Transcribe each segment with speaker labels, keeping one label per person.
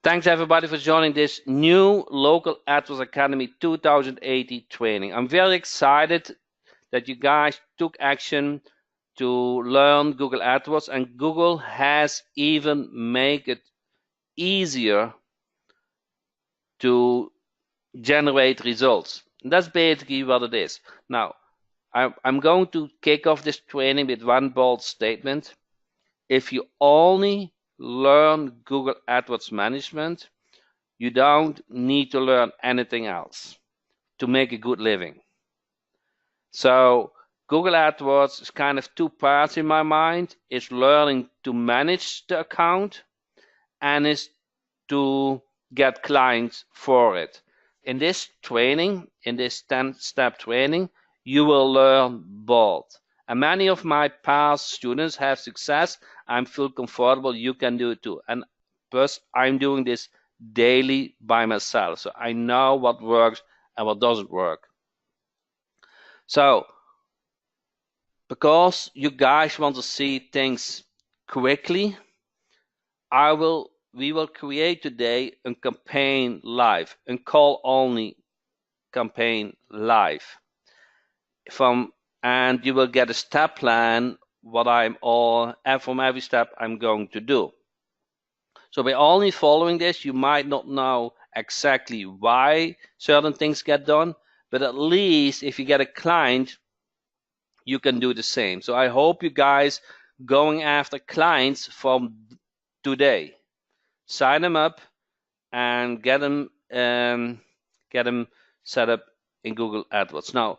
Speaker 1: Thanks everybody for joining this new Local AdWords Academy 2018 training. I'm very excited that you guys took action to learn Google AdWords, and Google has even made it easier to generate results. And that's basically what it is. Now, I'm going to kick off this training with one bold statement. If you only learn Google AdWords management, you don't need to learn anything else to make a good living. So Google AdWords is kind of two parts in my mind. It's learning to manage the account and is to get clients for it. In this training, in this 10-step training, you will learn both. And many of my past students have success. I feel comfortable you can do it too. And plus, I'm doing this daily by myself, so I know what works and what doesn't work. So because you guys want to see things quickly, we will create today a campaign live, a call only campaign live, and you will get a step plan what from every step I'm going to do. So by only following this, you might not know exactly why certain things get done, but at least if you get a client, you can do the same. So I hope you guys going after clients from today. Sign them up and get them set up in Google AdWords. Now,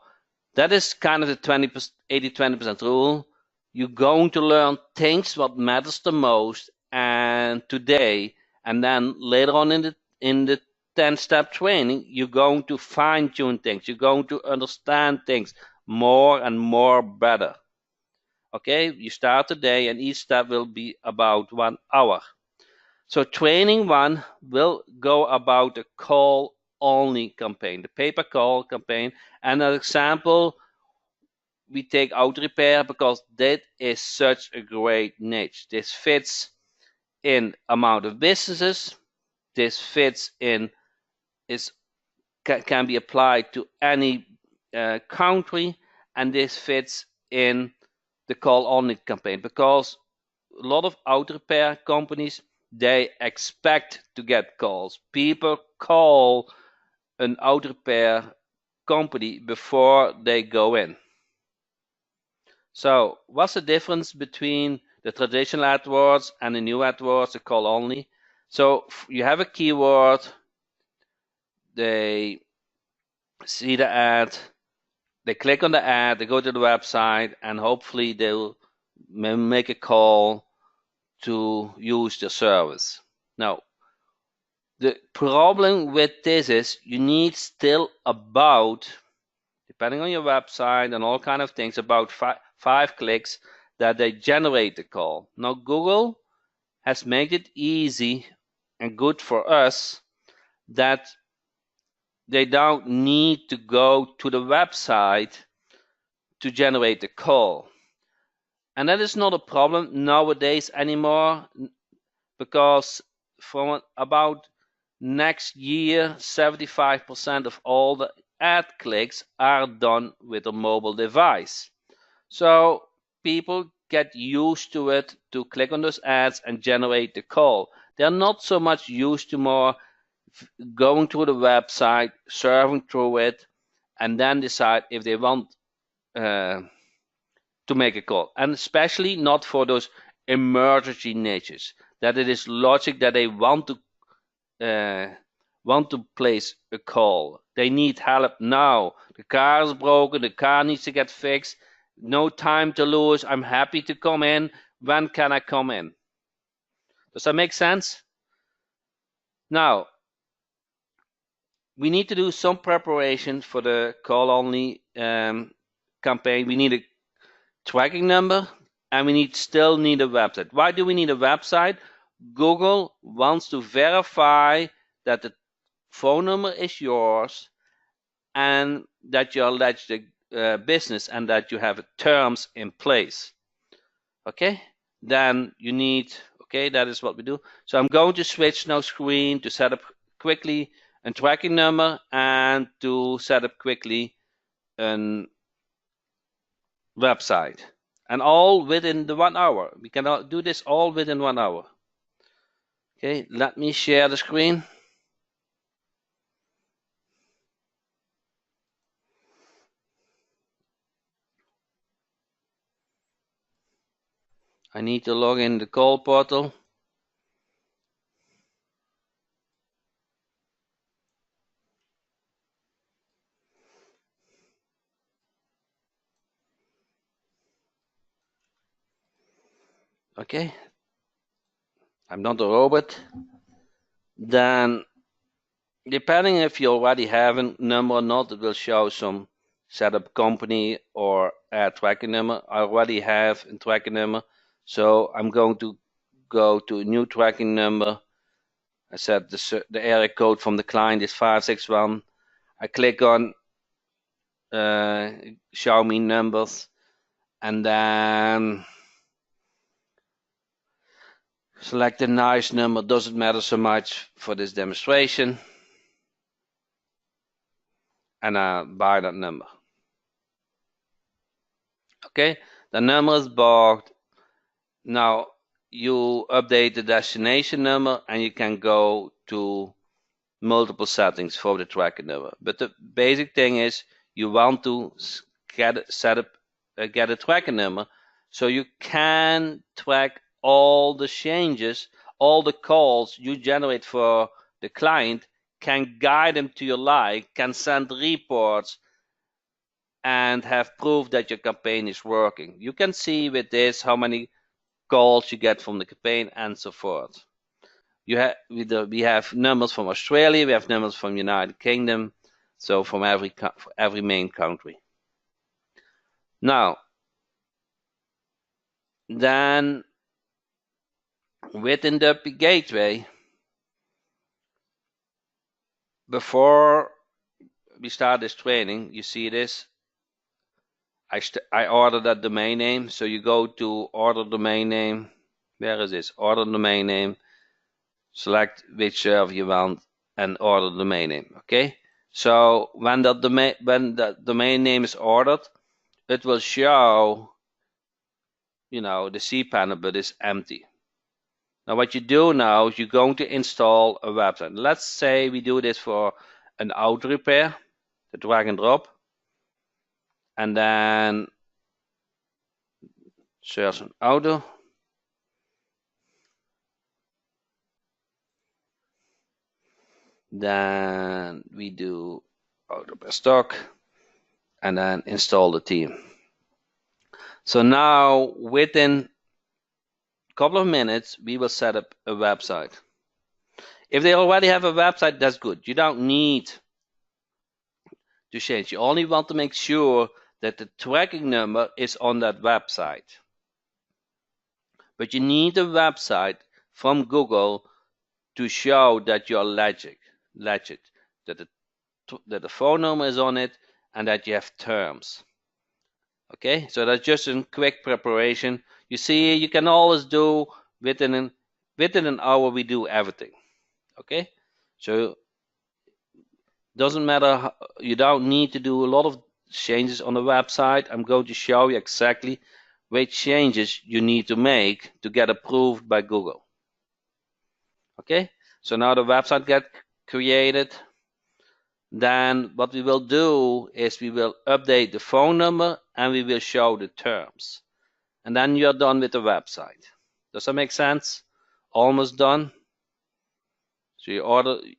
Speaker 1: that is kind of the 80-20% rule. You're going to learn things what matters the most and today, and then later on in the 10-step training, you're going to fine-tune things. You're going to understand things more and more better. Okay, you start today, and each step will be about 1 hour. So training 1 will go about the call only campaign, the pay-per-call campaign. And an example, we take auto repair because that is such a great niche. This fits in amount of businesses. This fits in can be applied to any country, and this fits in the call only campaign because a lot of auto repair companies, they expect to get calls. People call an auto repair company before they go in. So what's the difference between the traditional AdWords and the new AdWords, the call only? So you have a keyword, they see the ad, they click on the ad, they go to the website, and hopefully they'll make a call to use the service. Now, the problem with this is you need still about, depending on your website and all kind of things, about 5 clicks that they generate the call. Now, Google has made it easy and good for us that they don't need to go to the website to generate the call. And that is not a problem nowadays anymore, because from about next year, 75% of all the ad clicks are done with a mobile device. So people get used to it, to click on those ads and generate the call. They're not so much used to more going through the website, surfing through it, and then decide if they want to make a call. And especially not for those emergency niches, that it is logic that they want to place a call. They need help now. The car is broken, the car needs to get fixed, no time to lose, I'm happy to come in, when can I come in? Does that make sense? Now, we need to do some preparation for the call only campaign. We need a tracking number, and we still need a website. Why do we need a website? Google wants to verify that the phone number is yours and that you're a registered business and that you have terms in place. Okay, then you need Okay, that is what we do. So I'm going to switch now screen to set up quickly a tracking number and to set up quickly a website, and all within the 1 hour. We can do this all within 1 hour. Okay, let me share the screen. I need to log in the call portal. Okay, I'm not a robot. Then, depending if you already have a number or not, it will show some setup company or ad tracking number. I already have a tracking number, so I'm going to go to a new tracking number. I said the area code from the client is 561. I click on show me numbers, and then select a nice number. Doesn't matter so much for this demonstration, and I buy that number. Okay, the number is bought. Now you update the destination number, and you can go to multiple settings for the tracking number. But the basic thing is you want to get a tracking number so you can track all the changes, all the calls you generate for the client, can guide them to your like, can send reports, and have proof that your campaign is working. You can see with this how many calls you get from the campaign and so forth. We have numbers from Australia, we have numbers from United Kingdom, so from every main country. Now, then within the gateway, before we start this training, you see this. I ordered that domain name, so you go to order domain name. Where is this? Order domain name. Select which server you want and order the domain name. Okay. So when the domain name is ordered, it will show, the cPanel, but it's empty. Now what you do now is you're going to install a website. Let's say we do this for an auto repair, the drag and drop, and then search an auto. Then we do auto repair stock, and then install the theme. So now within a couple of minutes, we will set up a website. If they already have a website, that's good. You don't need to change. You only want to make sure that the tracking number is on that website. But you need a website from Google to show that you're legit, that the phone number is on it and that you have terms. Okay, so that's just a quick preparation. You see, you can always do within an hour. We do everything. Okay, so doesn't matter. You don't need to do a lot of changes on the website. I'm going to show you exactly which changes you need to make to get approved by Google. Okay, so now the website get created. Then what we will do is we will update the phone number and we will show the terms. And then you're done with the website. Does that make sense? Almost done. So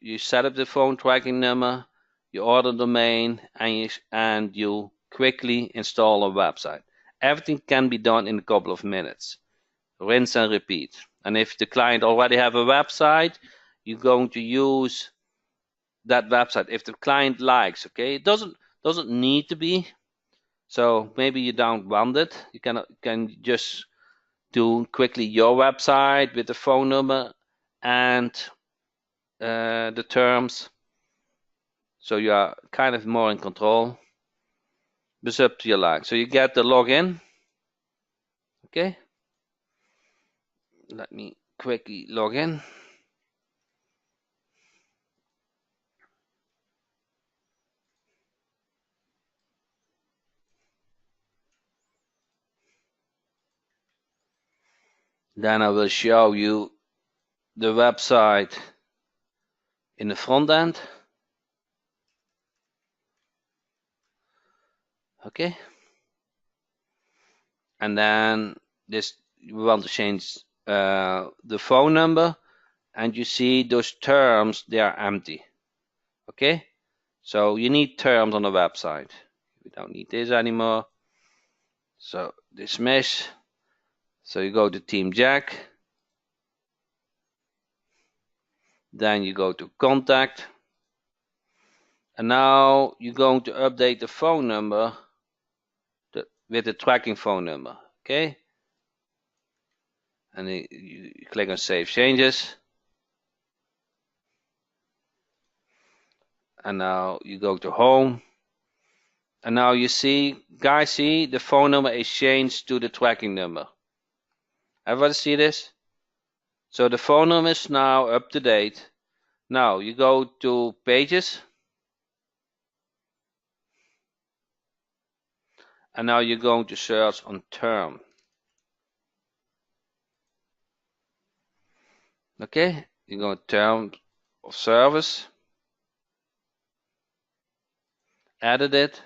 Speaker 1: you set up the phone tracking number, you order domain, and you quickly install a website. Everything can be done in a couple of minutes. Rinse and repeat. And if the client already have a website, you're going to use that website if the client likes. Okay, it doesn't need to be. So maybe you don't want it. You can just do quickly your website with the phone number and the terms. So you are kind of more in control. It's up to your like. So you get the login. Okay. Let me quickly log in. Then I will show you the website in the front end. Okay. And then this, we want to change the phone number, and you see those terms, they are empty. Okay. So you need terms on the website. We don't need this anymore. So dismiss. So you go to Team Jack. Then you go to contact. And now you're going to update the phone number with the tracking phone number. Okay. And you click on Save Changes. And now you go to Home. And now you see, guys, see the phone number is changed to the tracking number. Everybody see this? So the phone number is now up to date. Now you go to Pages. And now you're going to search on term. Okay, you go to term of service. Added it.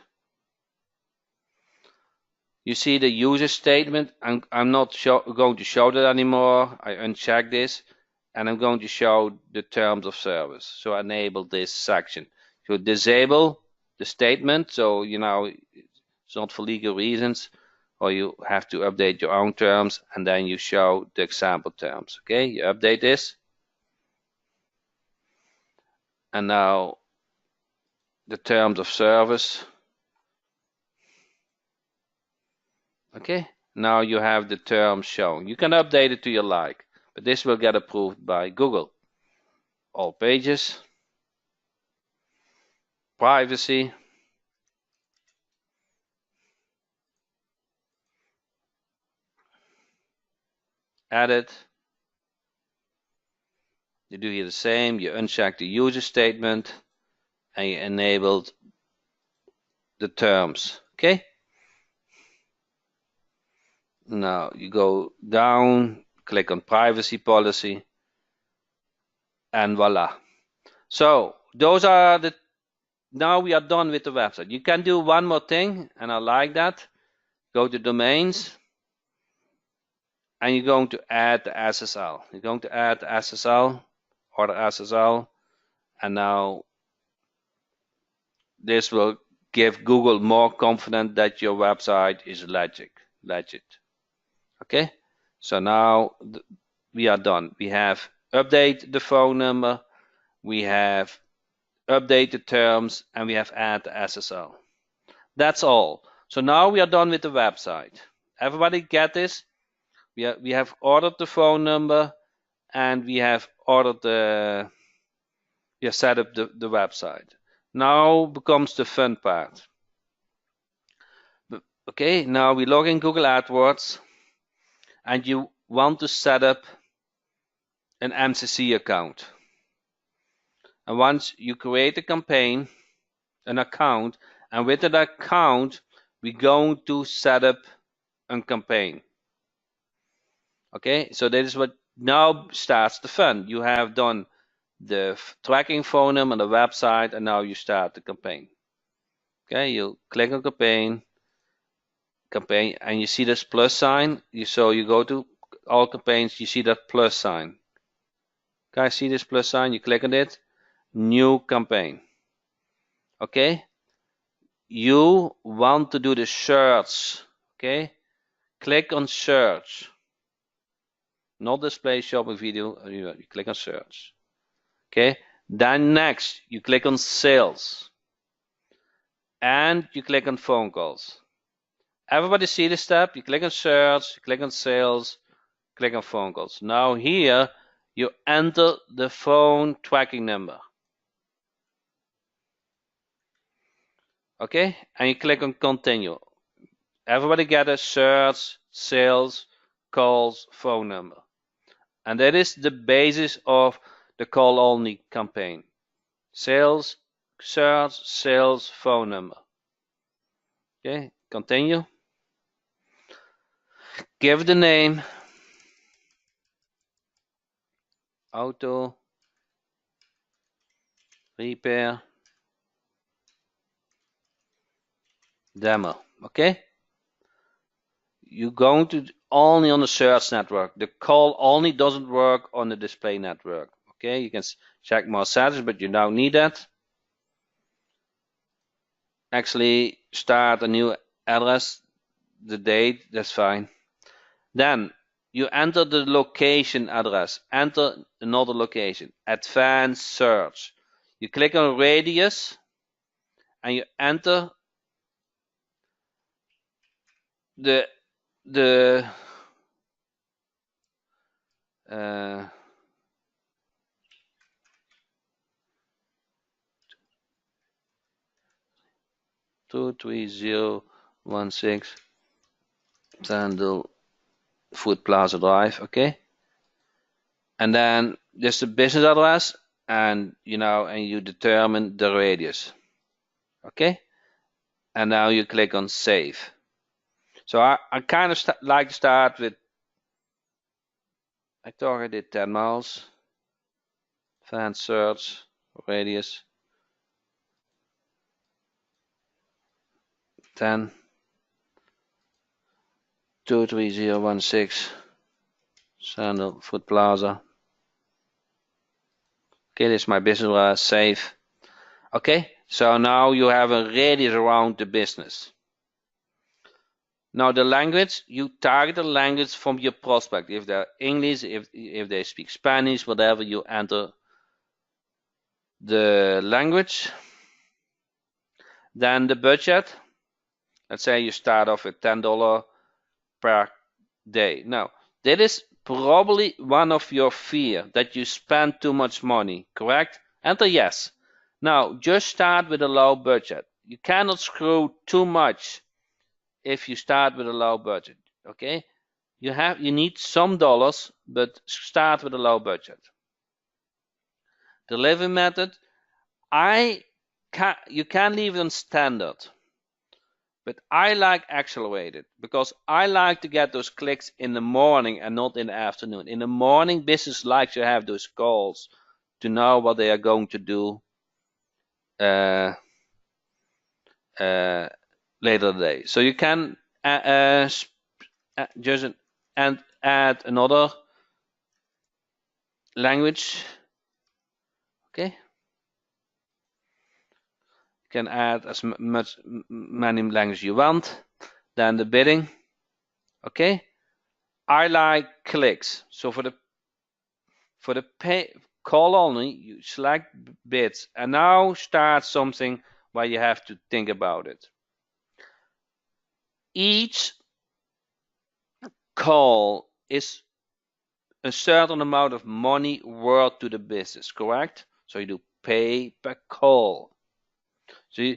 Speaker 1: You see the user statement. I'm not going to show that anymore. I uncheck this, and I'm going to show the terms of service. So enable this section. So disable the statement. So it's not for legal reasons, or you have to update your own terms, and then you show the example terms. Okay, you update this, and now the terms of service. Okay, now you have the terms shown. You can update it to your like, but this will get approved by Google. All pages, privacy, edit. You do here the same. You uncheck the user statement, and you enabled the terms. Okay. Now you go down, click on privacy policy, and voila. So those are the, now we are done with the website. You can do one more thing, and I like that. Go to domains, and you're going to add the SSL. You're going to add the SSL or the SSL, and now this will give Google more confidence that your website is legit. Okay, so now we are done. We have updated the phone number, we have updated the terms, and we have added the SSL. That's all. So now we are done with the website. Everybody get this? We have ordered the phone number, and we have ordered we have set up the website. Now becomes the fun part. Okay, now we log in Google AdWords, and you want to set up an MCC account. And once you create a campaign, an account, and with that account, we're going to set up a campaign. Okay, so that is what now starts the fun. You have done the tracking phone number on the website, and now you start the campaign. Okay, you click on campaign, and you see this plus sign. So you go to all campaigns, you see that plus sign. Guys, see this plus sign? You click on it, new campaign. Okay, you want to do the search. Okay, click on search, not display shopping video. You click on search. Okay, then next you click on sales, and you click on phone calls. Everybody see this step? You click on search, you click on sales, click on phone calls. Now here you enter the phone tracking number. Okay, and you click on continue. Everybody get a search, sales, calls, phone number. And that is the basis of the call only campaign. Sales, search, sales, phone number. Okay, continue. Give the name, auto repair demo. Okay, you're going to only on the search network. The call only doesn't work on the display network. Okay, you can check more settings, but you don't need that. Actually, start a new address, the date, that's fine. Then you enter the location address, enter another location, advanced search. You click on radius and you enter the 23016 Sandal Food Plaza Drive, okay? And then just the business address, and you determine the radius, okay? And now you click on save. So I kind of like to start with, I thought I did 10 miles. Advanced search, radius, 10, 23016 Sandal Food Plaza. Okay, this is my business address, save. Okay, so now you have a radius around the business. Now the language, you target the language from your prospect. If they're English, if they speak Spanish, whatever, you enter the language. Then the budget. Let's say you start off with $10 per day. Now, that is probably one of your fear, that you spend too much money, correct? Enter yes. Now, just start with a low budget. You cannot screw too much if you start with a low budget, okay? You need some dollars, but start with a low budget. Delivery method, you can leave it on standard, but I like accelerated because I like to get those clicks in the morning and not in the afternoon. In the morning, business likes to have those calls to know what they are going to do later today. So you can just add another language. Okay. You can add as many languages you want. Then the bidding. Okay. I like clicks. So for the pay call only, you select bids, and now start something where you have to think about it. Each call is a certain amount of money worth to the business, correct? So you do pay per call. So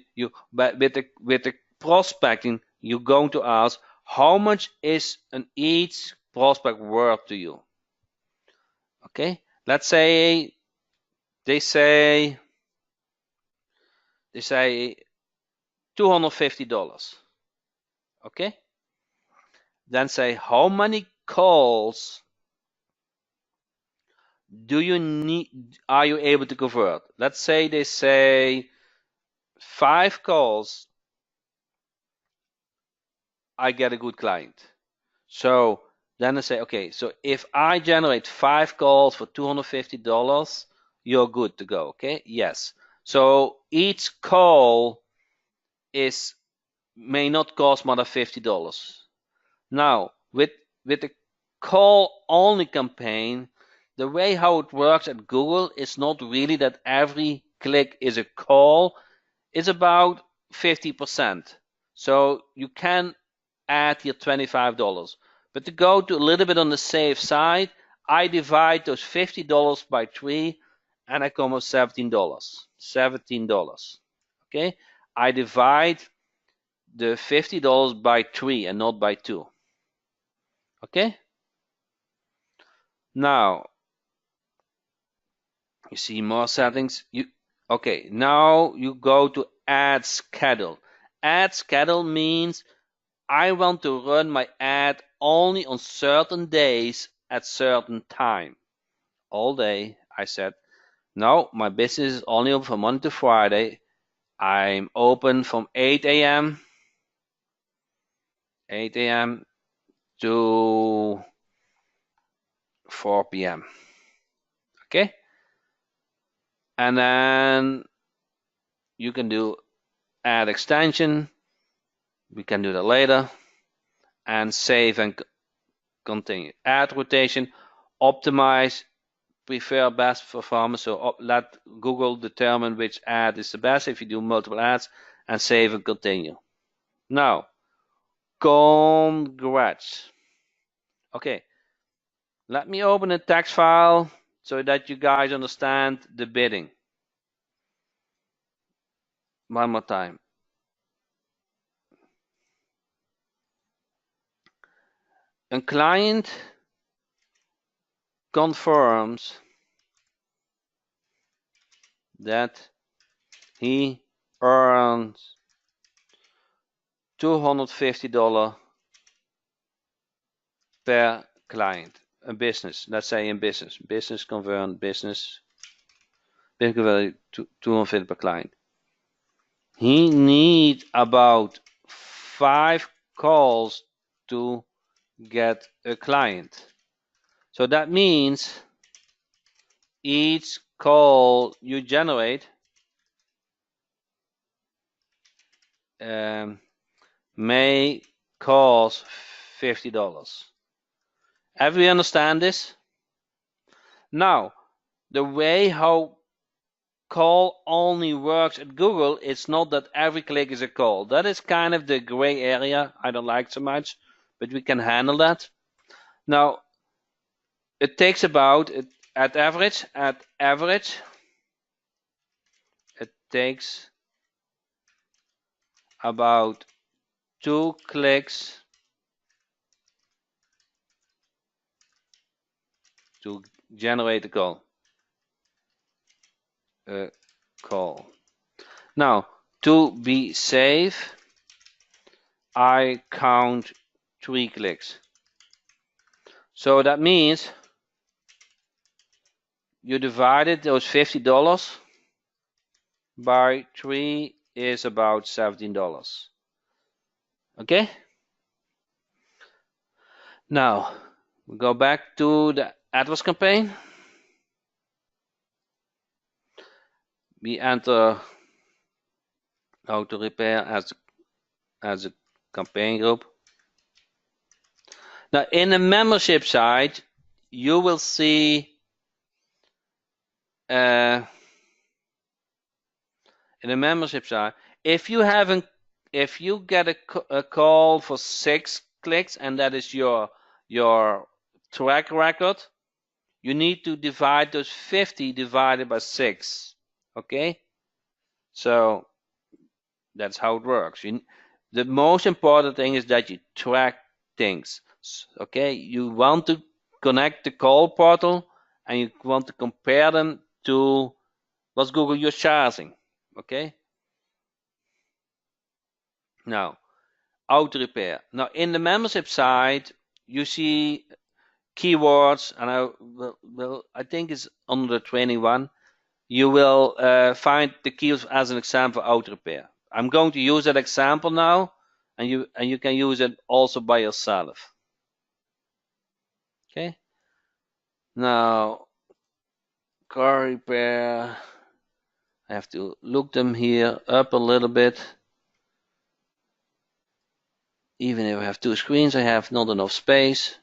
Speaker 1: but with the prospecting, you're going to ask how much is each prospect worth to you. Okay, let's say they say $250. Okay, then say how many calls are you able to convert? Let's say they say 5 calls, I get a good client. So then I say, okay, so if I generate 5 calls for $250, you're good to go. Okay, yes. So each call may not cost more than $50. Now with the call only campaign, the way how it works at Google is not really that every click is a call. It's about 50%. So you can add your $25. But to go to a little bit on the safe side, I divide those $50 by 3 and I come with $17. $17. Okay? I divide the $50 by 3 and not by 2. Okay? Now you see more settings. Okay, now you go to Ad Schedule. Ad Schedule means I want to run my ad only on certain days at certain time. All day, I said. No, my business is only open from Monday to Friday. I'm open from 8 a.m. to 4 p.m. Okay? And then you can do ad extension. We can do that later. And save and continue. Ad rotation, optimize, prefer best performance. So let Google determine which ad is the best if you do multiple ads, and save and continue. Now, congrats. Okay, let me open a text file so that you guys understand the bidding. One more time. A client confirms that he earns $250 per client. A business, let's say in business convert business convert 250 per client. He needs about 5 calls to get a client. So that means each call you generate may cost $50. Have we understand this? Now, the way how call only works at Google, it's not that every click is a call. That is kind of the gray area I don't like so much, but we can handle that. Now, it takes about, at average, it takes about 2 clicks to generate a call. Now, to be safe, I count 3 clicks. So that means you divided those $50 by 3 is about $17. Okay? Now, we go back to the AdWords campaign. We enter how to repair as a campaign group. Now, in the membership side, you will see in the membership side, if you get a call for 6 clicks and that is your track record, you need to divide those 50 divided by 6. Okay, so that's how it works. The most important thing is that you track things. Okay, you want to connect the call portal and you want to compare them to what Google you're charging. Okay, now auto repair. Now in the membership side you see keywords, and I think it's under 21. You will find the keywords as an example for auto repair. I'm going to use that example now, and you can use it also by yourself. Okay. Now, car repair. I have to look them here up a little bit. Even if I have 2 screens, I have not enough space.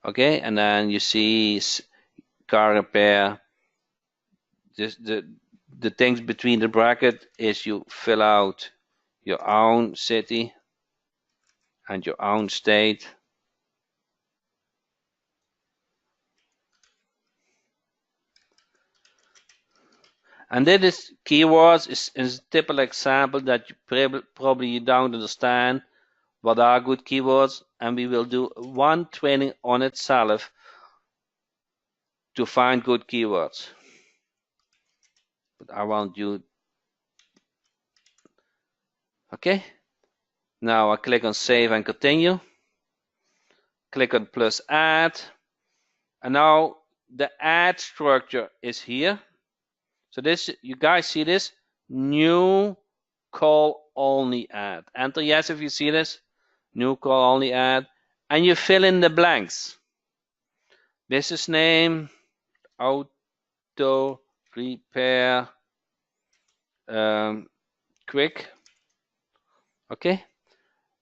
Speaker 1: Okay, and then you see car repair. The things between the bracket is you fill out your own city and your own state. And this keywords is a typical example that you probably don't understand what are good keywords, and we will do one training on itself to find good keywords. But I want you. Okay. Now I click on save and continue. Click on plus add. And now the ad structure is here. So this, you guys see this? New call only ad. Enter yes if you see this. New call only ad. And you fill in the blanks. Business name, auto repair, quick. Okay.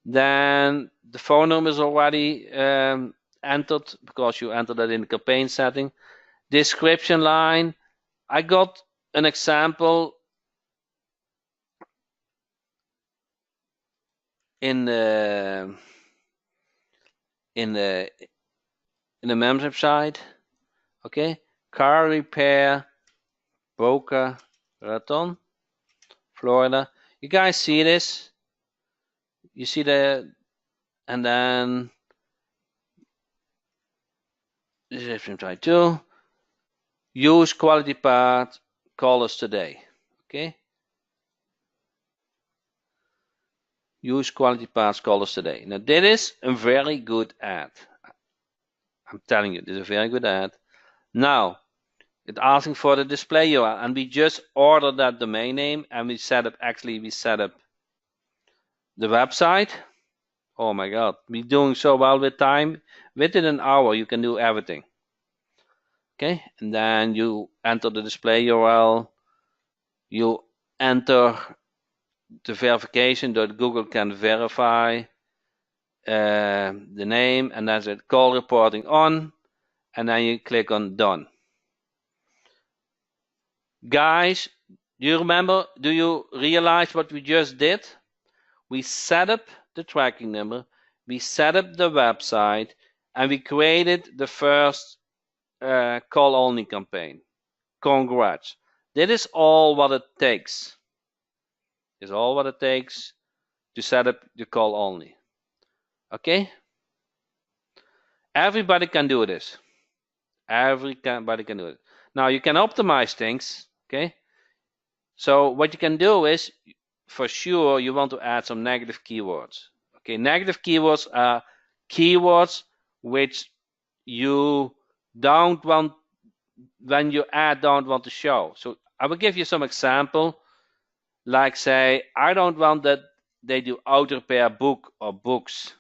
Speaker 1: Then the phone number is already entered because you entered that in the campaign setting. Description line. I got an example in the membership site. Okay, car repair, Boca Raton, Florida. You guys see this? You see the, and then description site too. Use quality part. Call us today. Okay. Use quality parts. Call us today. Now this is a very good ad. I'm telling you, this is a very good ad. Now, it's asking for the display URL, and we just ordered that domain name, and we set up the website. Oh my God, we're doing so well with time. Within an hour, you can do everything. Okay, and then you enter the display URL. You enter the verification that Google can verify the name, and that's it. Call reporting on, and then you click on done. Guys, do you remember? Do you realize what we just did? We set up the tracking number, we set up the website, and we created the first call only campaign. Congrats. That is all what it takes. Is all what it takes to set up the call only. Okay? Everybody can do this. Everybody can do it. Now you can optimize things. Okay? So what you can do is, for sure, you want to add some negative keywords. Okay, negative keywords are keywords which you don't want, when you add, don't want to show. So I will give you some example, like say, I don't want that they do auto repair book or books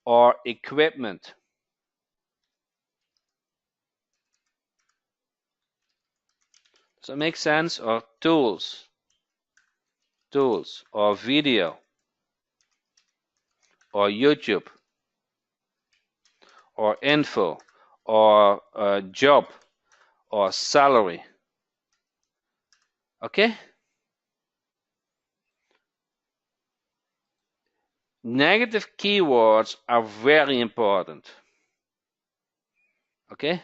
Speaker 1: or equipment. Does that make sense? Or tools or video or YouTube or info or job or salary. Okay? Negative keywords are very important. Okay?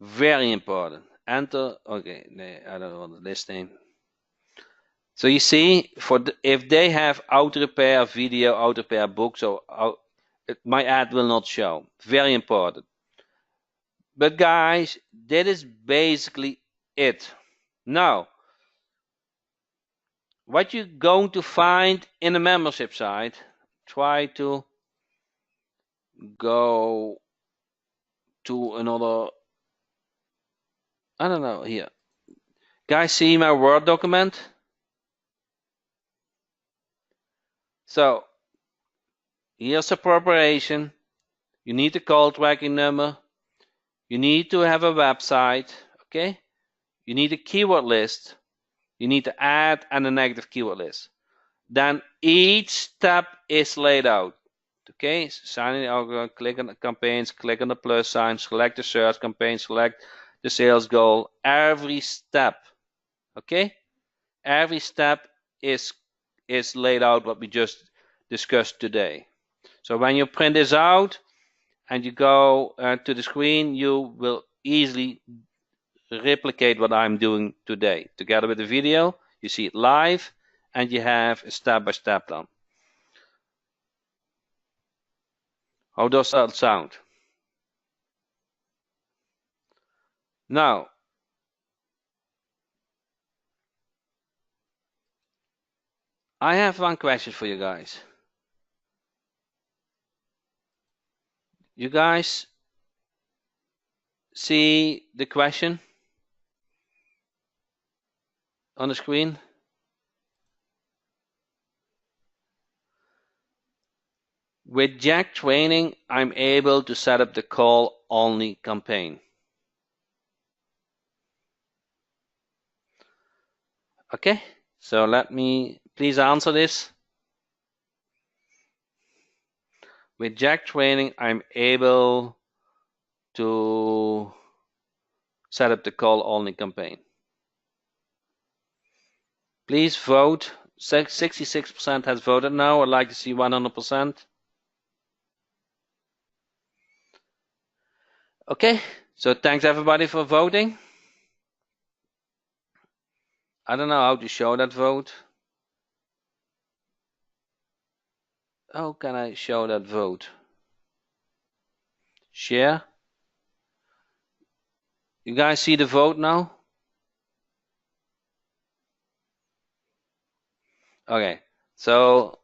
Speaker 1: Very important. Enter. Okay, I don't want this name. So you see, if they have auto repair video, auto repair books, so my ad will not show. Very important. But guys, that is basically it. Now, what you're going to find in a membership site, try to go to another, I don't know, here. Guys, see my Word document? So, here's a preparation. You need a call tracking number. You need to have a website, okay? You need a keyword list. You need to add and a negative keyword list. Then each step is laid out. Okay, sign in, click on the campaigns, click on the plus sign, select the search campaign, select the sales goal. Every step, okay? Every step is laid out what we just discussed today. So when you print this out and you go to the screen, you will easily replicate what I'm doing today. Together with the video, you see it live, and you have a step-by-step plan. How does that sound? Now, I have one question for you guys. You guys see the question on the screen? With Jack training, I'm able to set up the call only campaign. Okay, so let me please answer this. With Jack training, I'm able to set up the call only campaign. Please vote. 66% has voted now. I'd like to see 100%. Okay, so thanks everybody for voting. I don't know how to show that vote. How can I show that vote? Share. You guys see the vote now? Okay, so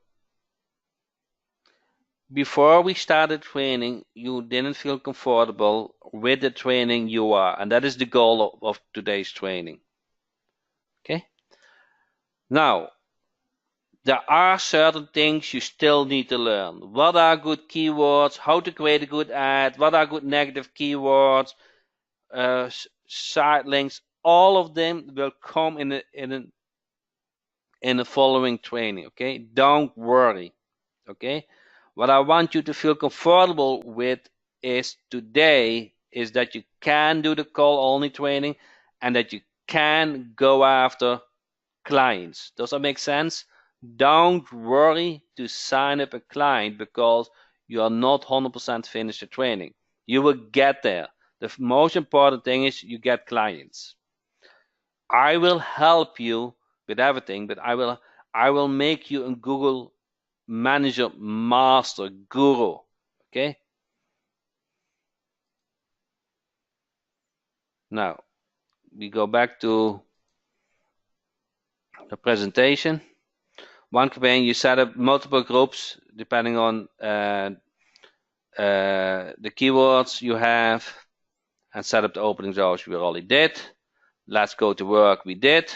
Speaker 1: before we started training, you didn't feel comfortable with the training you are, and that is the goal of today's training. Okay. Now, there are certain things you still need to learn. What are good keywords? How to create a good ad? What are good negative keywords? Side links. All of them will come in the following training. Okay, don't worry. Okay, what I want you to feel comfortable with is today is that you can do the call only training and that you can go after clients. Does that make sense? Don't worry to sign up a client because you are not 100% finished the training. You will get there. The most important thing is you get clients. I will help you with everything, but I will make you a Google Manager Master Guru. Okay? Now, we go back to the presentation. One campaign, you set up multiple groups depending on the keywords you have and set up the opening hours we already did. Let's go to work, we did.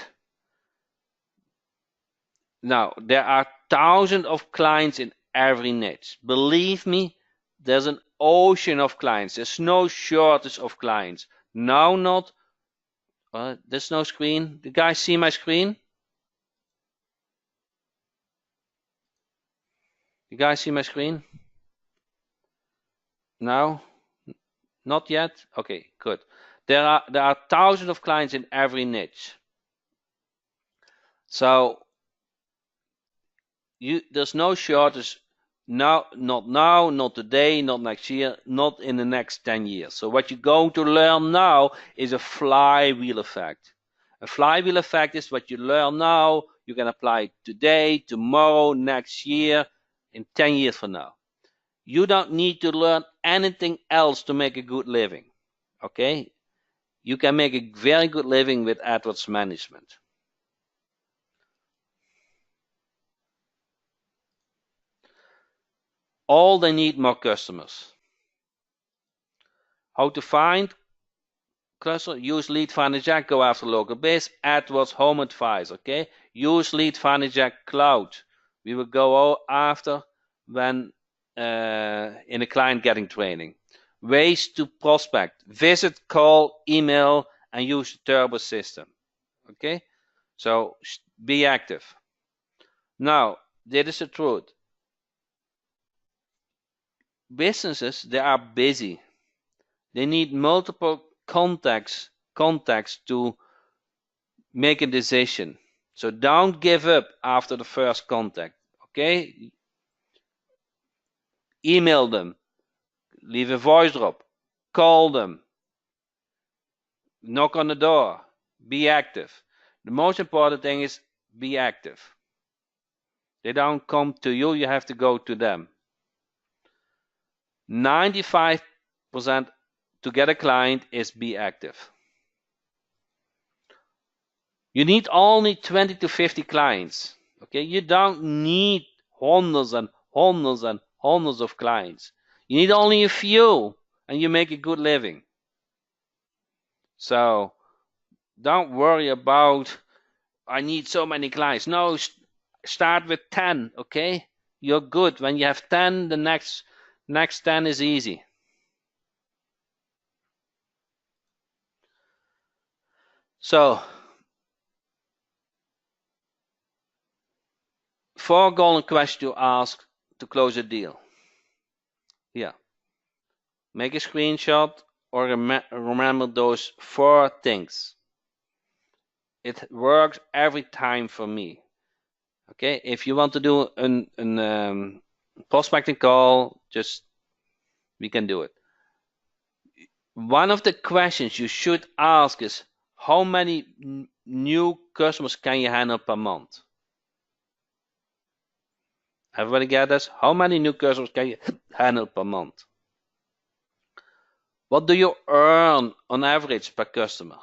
Speaker 1: Now, there are thousands of clients in every niche. Believe me, there's an ocean of clients. There's no shortage of clients. Now not, there's no screen. Do you guys see my screen? You guys see my screen? No? Not yet? Okay, good. There are thousands of clients in every niche. So there's no shortage now, not now, not today, not next year, not in the next 10 years. So what you're going to learn now is a flywheel effect. A flywheel effect is what you learn now, you can apply today, tomorrow, next year, in 10 years from now. You don't need to learn anything else to make a good living. Okay? You can make a very good living with AdWords management. All they need more customers. How to find cluster? Use Lead Finder Jack, go after local biz, AdWords Home Advisor. Okay, use Lead Finder Jack Cloud. We will go after when in a client getting training. Ways to prospect: visit, call, email, and use the turbo system. Okay, so be active. Now, this is the truth. Businesses, they are busy. They need multiple contacts to make a decision. So don't give up after the first contact. Okay? Email them, leave a voice drop, call them, knock on the door, be active. The most important thing is be active. They don't come to you, you have to go to them. 95% to get a client is be active. You need only 20 to 50 clients. Okay, you don't need hundreds and hundreds and hundreds of clients. You need only a few, and you make a good living. So don't worry about I need so many clients. No, start with 10. Okay, you're good. When you have 10, the next 10 is easy. So 4 golden questions to ask to close a deal. Yeah. Make a screenshot or remember those 4 things. It works every time for me. Okay, if you want to do an prospecting call, we can do it. One of the questions you should ask is how many new customers can you handle per month? Everybody get this? How many new customers can you handle per month? What do you earn on average per customer?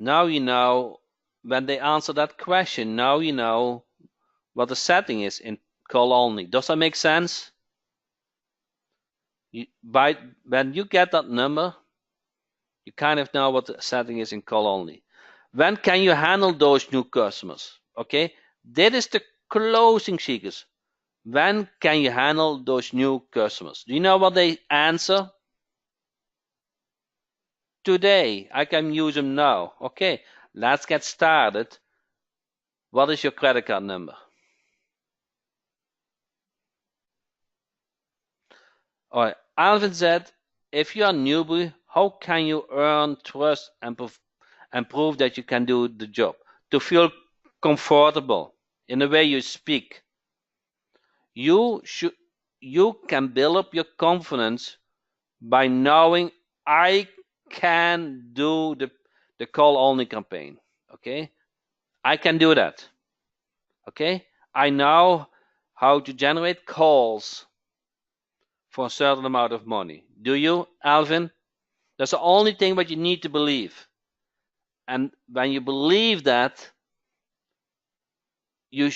Speaker 1: Now you know, when they answer that question, now you know what the setting is in call only. Does that make sense? When you get that number, you kind of know what the setting is in call only. When can you handle those new customers? Okay, that is the closing seekers. When can you handle those new customers? Do you know what they answer? Today. I can use them now. Okay, let's get started. What is your credit card number? All right, Alvin said, if you are newbie, how can you earn trust and prove that you can do the job? To feel comfortable in the way you speak. You can build up your confidence by knowing I can do the call only campaign. Okay, I can do that. Okay, I know how to generate calls for a certain amount of money. Do you, Alvin? That's the only thing what you need to believe. And when you believe that, you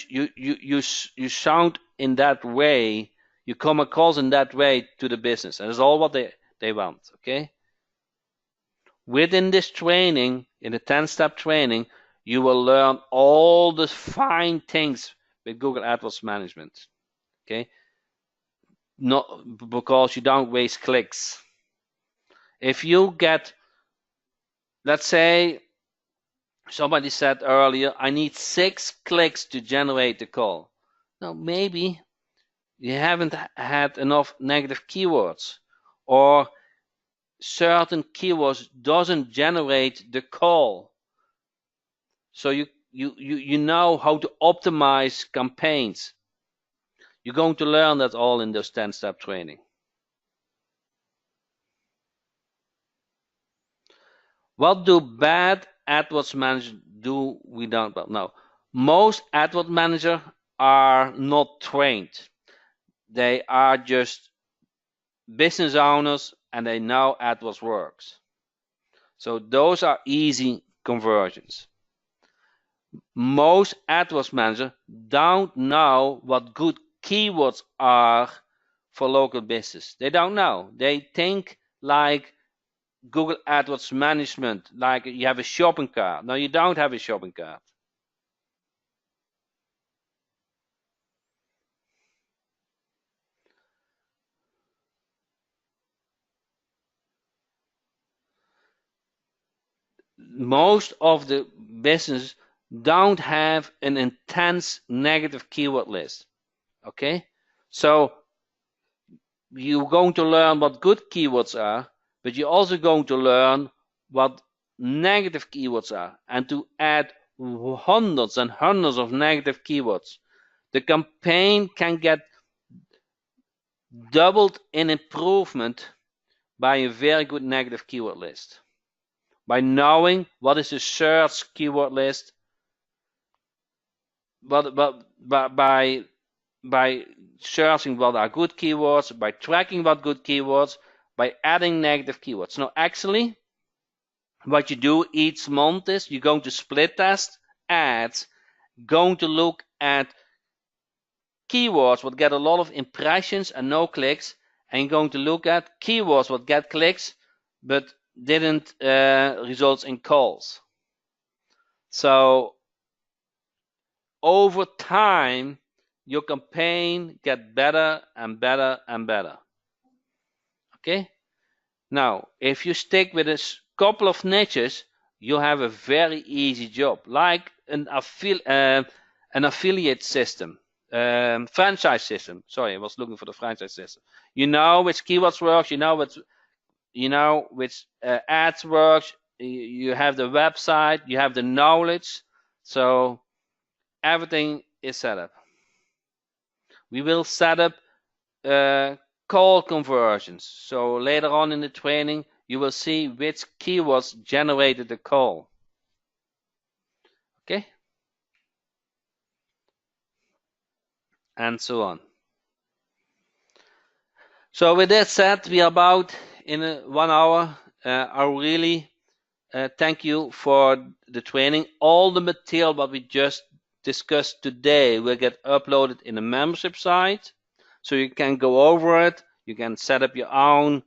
Speaker 1: sound in that way, you come across in that way to the business, and it's all what they want. Okay. Within this training, in the 10-step training, you will learn all the fine things with Google AdWords management. Okay. Not because you don't waste clicks. If you get, let's say, somebody said earlier, I need 6 clicks to generate the call. Now, maybe you haven't had enough negative keywords, or certain keywords doesn't generate the call. So you know how to optimize campaigns. You're going to learn that all in this 10-step training. What do bad AdWords managers do? We don't know. Most AdWords managers are not trained. They are just business owners and they know AdWords works. So those are easy conversions. Most AdWords managers don't know what good keywords are for local business. They don't know. They think like Google AdWords management, like you have a shopping cart. No, you don't have a shopping cart. Most of the businesses don't have an intense negative keyword list. Okay, so you're going to learn what good keywords are, but you're also going to learn what negative keywords are, and to add hundreds and hundreds of negative keywords. The campaign can get doubled in improvement by a very good negative keyword list. By knowing what is the search keyword list, by searching what are good keywords, by tracking what good keywords, by adding negative keywords. Now, actually, what you do each month is you're going to split test ads, going to look at keywords what get a lot of impressions and no clicks, and you're going to look at keywords what get clicks but didn't result in calls. So over time, your campaign get better and better and better. Okay. Now, if you stick with a couple of niches, you have a very easy job, like an affiliate system, franchise system. Sorry, I was looking for the franchise system. You know which keywords works. You know which ads works. You have the website. You have the knowledge. So everything is set up. We will set up call conversions. So later on in the training, you will see which keywords generated the call. Okay? And so on. So with that said, we are about in 1 hour. I really thank you for the training. All the material what we just discussed today will get uploaded in the membership site. So you can go over it. You can set up your own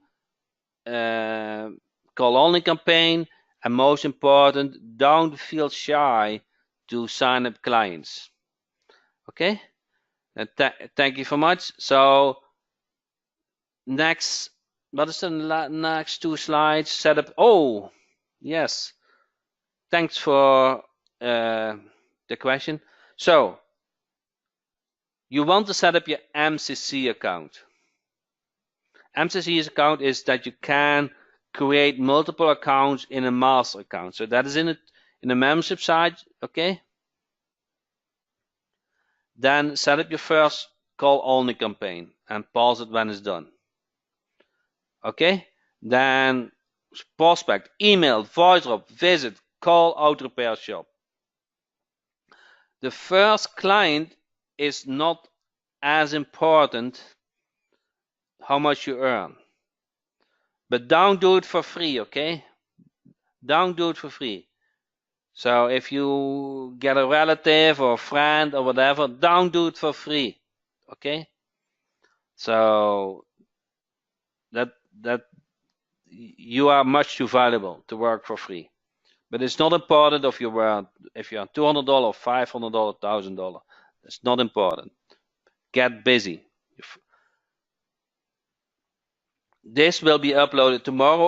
Speaker 1: call-only campaign. And most important, don't feel shy to sign up clients. Okay? Thank you so much. So next, what is the next 2 slides? Setup. Oh, yes. Thanks for the question. So you want to set up your MCC account. MCC account is that you can create multiple accounts in a master account. So that is in the membership side. Okay. Then set up your first call-only campaign and pause it when it's done. Okay. Then prospect, email, voice drop, visit, call, auto repair shop. The first client is not as important how much you earn. But don't do it for free, okay? Don't do it for free. So if you get a relative or a friend or whatever, don't do it for free, okay? So that you are much too valuable to work for free. But it's not important if you earn $200, $500, $1,000. It's not important. Get busy. This will be uploaded tomorrow,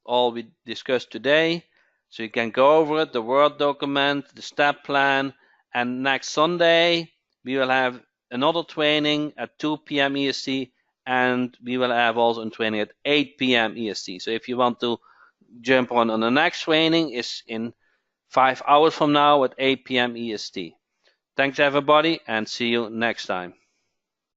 Speaker 1: all we discussed today. So you can go over it, the Word document, the step plan, and next Sunday we will have another training at 2 p.m. EST, and we will have also a training at 8 p.m. EST. So if you want to jump on the next training, is in 5 hours from now at 8 p.m. EST. Thanks everybody, and see you next time.